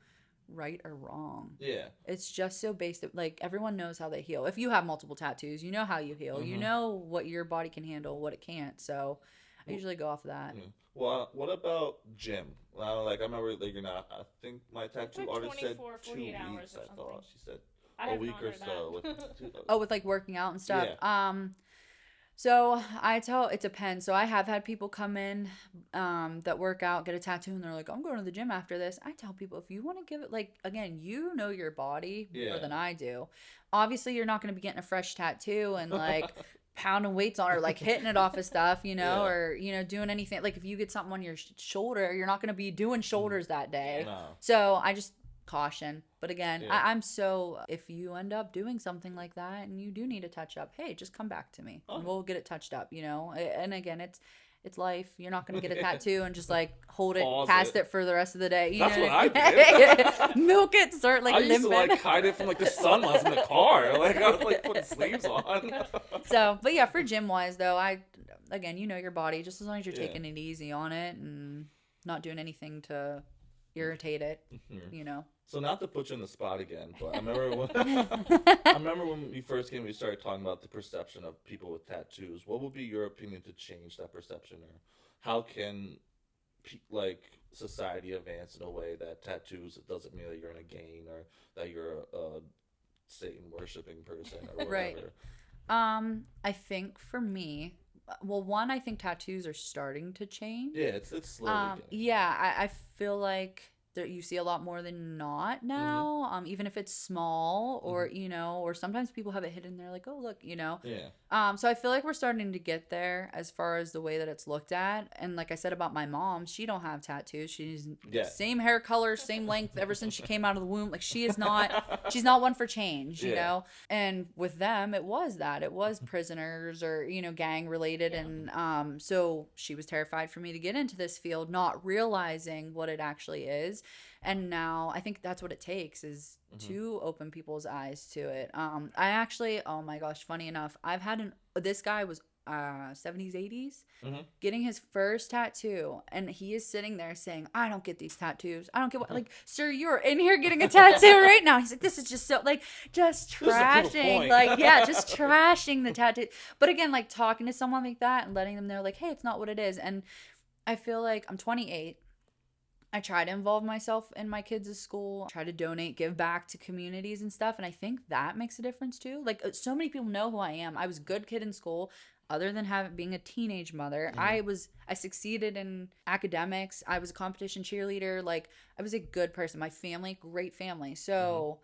right or wrong. Yeah. It's just so basic. Like, everyone knows how they heal. If you have multiple tattoos, you know how you heal. You know what your body can handle, what it can't. So I usually go off of that. Well, what about gym? Like, I remember, like, I think my tattoo artist said 2 weeks, I thought. She said a week or so. With like working out and stuff. Yeah. So it depends. So I have had people come in that work out, get a tattoo, and they're like, I'm going to the gym after this. I tell people, if you want to give it, like, again, you know your body more than I do. Obviously, you're not going to be getting a fresh tattoo and like pounding weights on, or like hitting it off of stuff, or, doing anything. Like, if you get something on your shoulder, you're not going to be doing shoulders that day. No. So I just caution. But again, I'm so, if you end up doing something like that and you do need a touch up, hey, just come back to me and we'll get it touched up, and again, it's life. You're not going to get a tattoo and just like hold it past it for the rest of the day. That's what I did. Milk it, start like I used to like hide it from like the sun when I was in the car. Like, I was like putting sleeves on. So, but yeah, for gym wise though, again, your body, just as long as you're taking it easy on it and not doing anything to irritate it, So not to put you on the spot again, but I remember when we first came, we started talking about the perception of people with tattoos. What would be your opinion to change that perception, or how can society advance in a way that tattoos, it doesn't mean that you're in a gang or that you're a Satan worshiping person or whatever? Right. I think for me, well, one, I think tattoos are starting to change. Yeah, it's slowly. I feel like you see a lot more than not now. Even if it's small, or or sometimes people have it hidden. They're like, oh, look, So I feel like we're starting to get there as far as the way that it's looked at. And like I said about my mom, she don't have tattoos. She's same hair color, same length ever since she came out of the womb. Like, she is not. She's not one for change, you know. And with them, it was prisoners or gang related, and so she was terrified for me to get into this field, not realizing what it actually is. And now I think that's what it takes, is to open people's eyes to it. I actually, oh my gosh, funny enough, this guy was 70s, 80s, getting his first tattoo, and he is sitting there saying, I don't get these tattoos. I don't get what, like, sir, you're in here getting a tattoo right now. He's like, this is just so, like, just trashing, like, yeah, just trashing the tattoo. But again, like, talking to someone like that and letting them know, like, hey, it's not what it is. And I feel like I'm 28. I try to involve myself in my kids' school, try to donate, give back to communities and stuff. And I think that makes a difference too. Like, so many people know who I am. I was a good kid in school, other than being a teenage mother. I succeeded in academics. I was a competition cheerleader. Like, I was a good person. My family, great family. So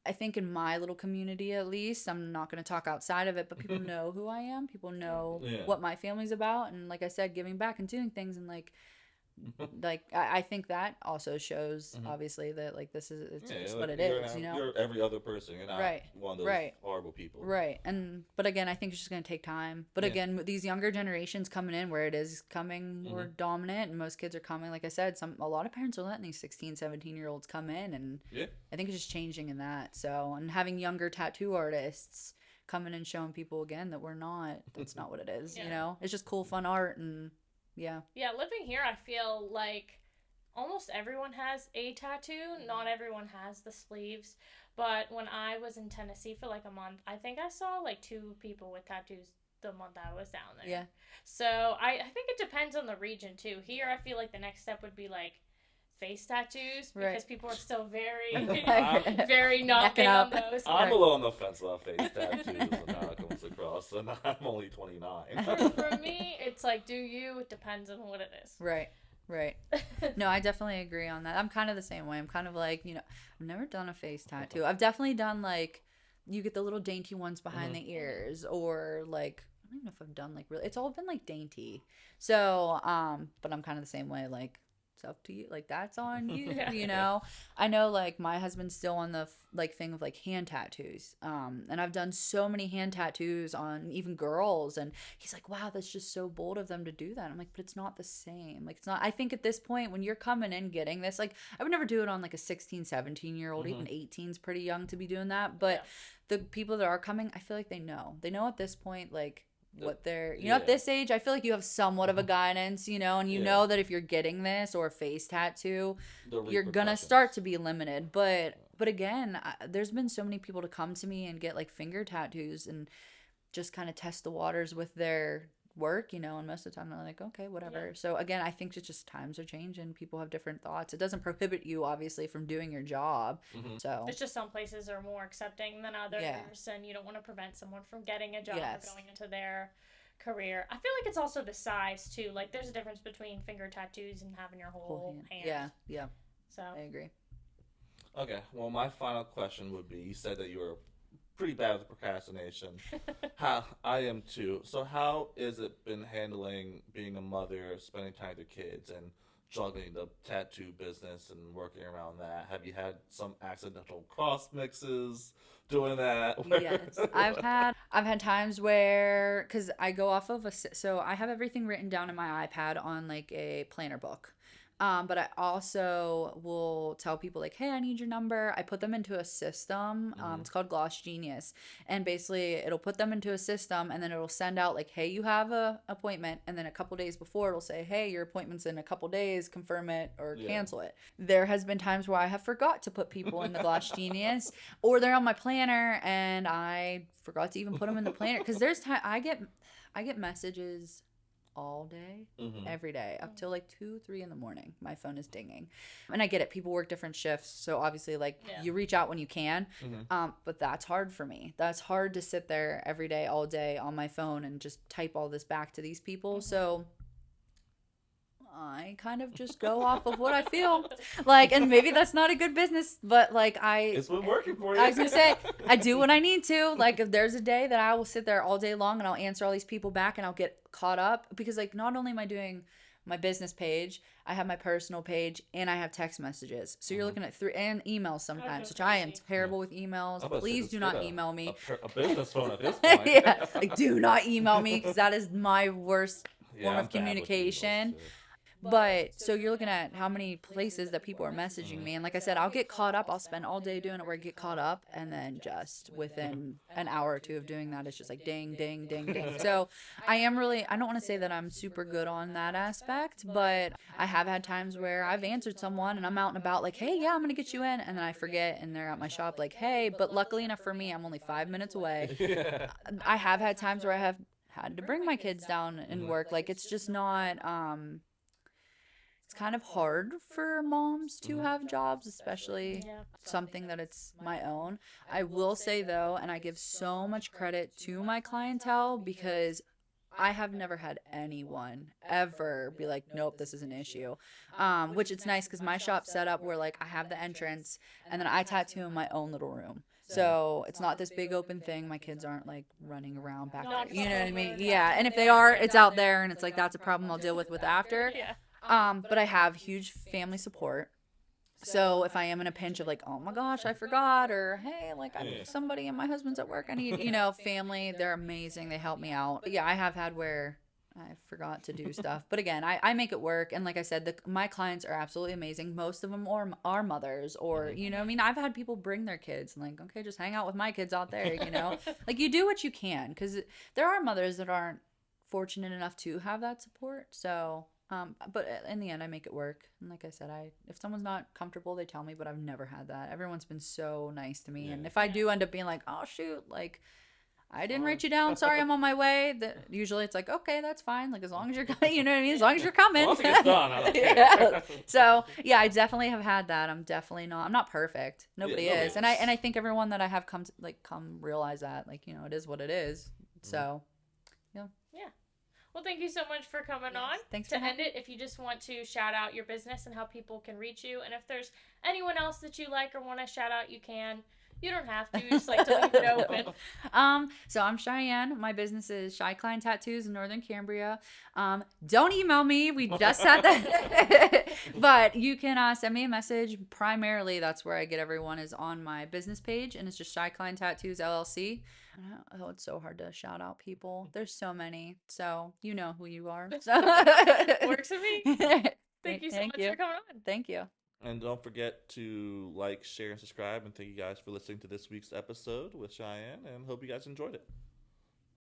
I think in my little community, at least, I'm not going to talk outside of it, but people know who I am. People know what my family's about. And like I said, giving back and doing things, and like I think that also shows obviously that like this is it's just what it is, you know. You're every other person. You're not one of those horrible people. Right. But again, I think it's just going to take time. But again, with these younger generations coming in, where it is coming more dominant, and most kids are coming, like I said, a lot of parents are letting these 16, 17-year-olds come in, and I think it's just changing in that. So, and having younger tattoo artists coming and showing people again that that's not what it is, you know. It's just cool, fun art. And yeah, living here, I feel like almost everyone has a tattoo. Not everyone has the sleeves, but when I was in Tennessee for like a month, I think I saw like 2 people with tattoos the month I was down there. Yeah. So I think it depends on the region too. Here, I feel like the next step would be like face tattoos, because people are still very, very not big on those. I'm a little on the fence about face tattoos when that comes across, and I'm only 29. For me, it's like, do you? It depends on what it is. Right. No, I definitely agree on that. I'm kind of the same way. I'm kind of like, you know, I've never done a face tattoo. I've definitely done like, you get the little dainty ones behind the ears, or like, I don't even know if I've done like really, it's all been like dainty. So, but I'm kind of the same way, like, it's up to you, like that's on you. You know, I know like my husband's still on the like thing of like hand tattoos, and I've done so many hand tattoos on even girls, and he's like, wow, that's just so bold of them to do that. I'm like, but it's not the same. Like, it's not. I think at this point, when you're coming in getting this, like, I would never do it on like a 16, 17-year-old. Even 18's pretty young to be doing that. But the people that are coming, I feel like they know at this point, like, what they're, you know, at this age, I feel like you have somewhat of a guidance, you know, and you know that if you're getting this or a face tattoo, you're gonna start to be limited. But again, there's been so many people to come to me and get like finger tattoos and just kind of test the waters with their work, you know, and most of the time they're like, okay, whatever. So again, I think it's just times are changing. People have different thoughts. It doesn't prohibit you obviously from doing your job. So it's just some places are more accepting than others, and you don't want to prevent someone from getting a job or going into their career. I feel like it's also the size too. Like, there's a difference between finger tattoos and having your whole hand. Yeah. So I agree. Okay, well, my final question would be, you said that you were pretty bad with procrastination. How I am too. So how is it been handling being a mother, spending time with your kids, and juggling the tattoo business and working around that? Have you had some accidental cross mixes doing that? Yes, I've had times where, because I go off of so I have everything written down in my iPad on like a planner book. But I also will tell people like, hey, I need your number. I put them into a system. It's called Gloss Genius. And basically it'll put them into a system, and then it'll send out like, hey, you have a appointment. And then a couple days before it'll say, hey, your appointment's in a couple days, confirm it or cancel it. There has been times where I have forgot to put people in the Gloss Genius, or they're on my planner and I forgot to even put them in the planner. Cause there's time I get messages all day, every day, up till like 2-3 in the morning. My phone is dinging, and I get it. People work different shifts, so obviously, like, you reach out when you can. But that's hard for me. That's hard to sit there every day, all day on my phone and just type all this back to these people. So I kind of just go off of what I feel like, and maybe that's not a good business, but like it's been working for you. I was gonna say, I do what I need to. Like, if there's a day that I will sit there all day long and I'll answer all these people back and I'll get caught up, because like, not only am I doing my business page, I have my personal page, and I have text messages. So you're looking at and emails sometimes, which I am terrible with emails. Please do not email me. A business phone at this point. Like, do not email me, because that is my worst form of communication. But so you're looking at how many places that people are messaging me. And like I said, I'll get caught up. I'll spend all day doing it where I get caught up. And then just within an hour or two of doing that, it's just like ding, ding, ding, ding. So I don't want to say that I'm super good on that aspect, but I have had times where I've answered someone and I'm out and about like, hey, yeah, I'm going to get you in. And then I forget and they're at my shop like, hey, but luckily enough for me, I'm only 5 minutes away. I have had times where I have had to bring my kids down and work. Like it's just not, it's kind of hard for moms to have jobs, especially something that it's my own. I will say though, and I give so much credit to my clientele because I have never had anyone ever be like, nope, this is an issue. Which it's nice because my shop's set up where like I have the entrance and then I tattoo in my own little room. So it's not this big open thing. My kids aren't like running around back there. You know what I mean? Yeah. And if they are, it's out there and it's like, that's a problem I'll deal with after. But I have huge family support. So if I am in a pinch of like, oh my gosh, I forgot, or hey, like I need somebody and my husband's at work, I need, family, they're amazing. They help me out. But yeah, I have had where I forgot to do stuff. But again, I make it work. And like I said, my clients are absolutely amazing. Most of them are mothers or, I mean, I've had people bring their kids and like, okay, just hang out with my kids out there, like you do what you can. Cause there are mothers that aren't fortunate enough to have that support. So, but in the end, I make it work. And like I said, if someone's not comfortable, they tell me, but I've never had that. Everyone's been so nice to me. And if I do end up being like, oh shoot, like I didn't write you down. Sorry, I'm on my way. Usually it's like, okay, that's fine. Like as long as you're coming, you know what I mean? As long as you're coming. Once it gets done, I don't care. So yeah, I definitely have had that. I'm not perfect. Nobody is. And I think everyone that I have come realize that, like, it is what it is. So yeah. Well, thank you so much for coming on. Thanks to end it. If you just want to shout out your business and how people can reach you, and if there's anyone else that you like or want to shout out, you can. You don't have to. You just like to leave it open. So I'm Cheyenne. My business is Chey Kline Tattoos in Northern Cambria. Don't email me. We just had that. But you can send me a message. Primarily, that's where I get everyone is on my business page, and it's just Chey Kline Tattoos LLC. Oh, it's so hard to shout out people. There's so many. So you know who you are. So. Works for me. Thank you so much for coming on. Thank you. And don't forget to like, share, and subscribe. And thank you guys for listening to this week's episode with Cheyenne. And hope you guys enjoyed it.